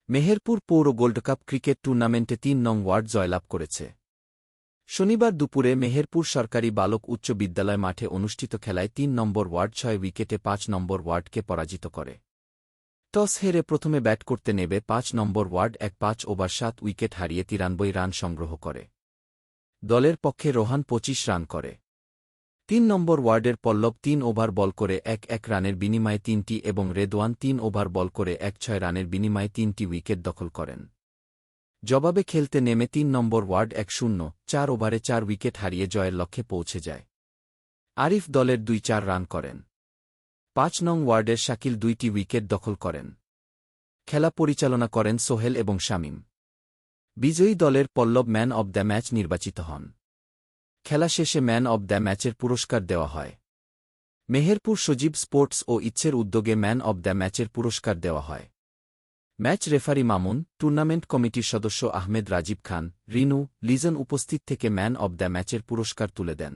মেহেরপুর পৌর gold cup cricket টুর্নামেন্টে ৩ নং ওয়ার্ড জয়লাভ করেছে। শনিবার দুপুরে মেহেরপুর সরকারি বালক উচ্চ বিদ্যালয় মাঠে অনুষ্ঠিত খেলায় ৩ নম্বর ওয়ার্ড ৬ উইকেটে ৫ নম্বর ওয়ার্ডকে পরাজিত করে। টস হেরে প্রথমে ব্যাট করতে নেবে ৫ নম্বর ওয়ার্ড ১-৫ ওভার ৭ উইকেট হারিয়ে ৯৩ রান সংগ্রহ করে। দলের পক্ষে রোহান ২৫ রান করে। ৩ নম্বর ওয়ার্ডের পল্লব ৩ ওভার বল করে ১-১ রানের বিনিময়ে ৩টি এবং রেদওয়ান ৩ ওভার বল করে ১-৬ রানের বিনিময়ে ৩টি উইকেট দখল করেন। জবাবে খেলতে নেমে ৩ নম্বর ওয়ার্ড ১-০-৪ ওভারে ৪ উইকেট হারিয়ে জয়ের লক্ষ্যে পৌঁছে যায়। আরিফ দলের ২-৪ রান করেন। ৫ নং ওয়ার্ডের শাকিল ২টি উইকেট দখল করেন। খেলা পরিচালনা করেন সোহেল এবং শামীম। বিজয়ী দলের পল্লব ম্যান অব দ্য ম্যাচ নির্বাচিত হন। খেলা শেষে ম্যান অব দ্য ম্যাচের পুরস্কার দেওয়া হয়। মেহেরপুর সজীব স্পোর্টস ও ইচ্ছের উদ্যোগে ম্যান অব দ্য ম্যাচের পুরস্কার দেওয়া হয়। ম্যাচ রেফারি মামুন, টুর্নামেন্ট কমিটির সদস্য আহমেদ রাজীব খান, রিনু, লিজন উপস্থিত থেকে ম্যান অব দ্য ম্যাচের পুরস্কার তুলে দেন।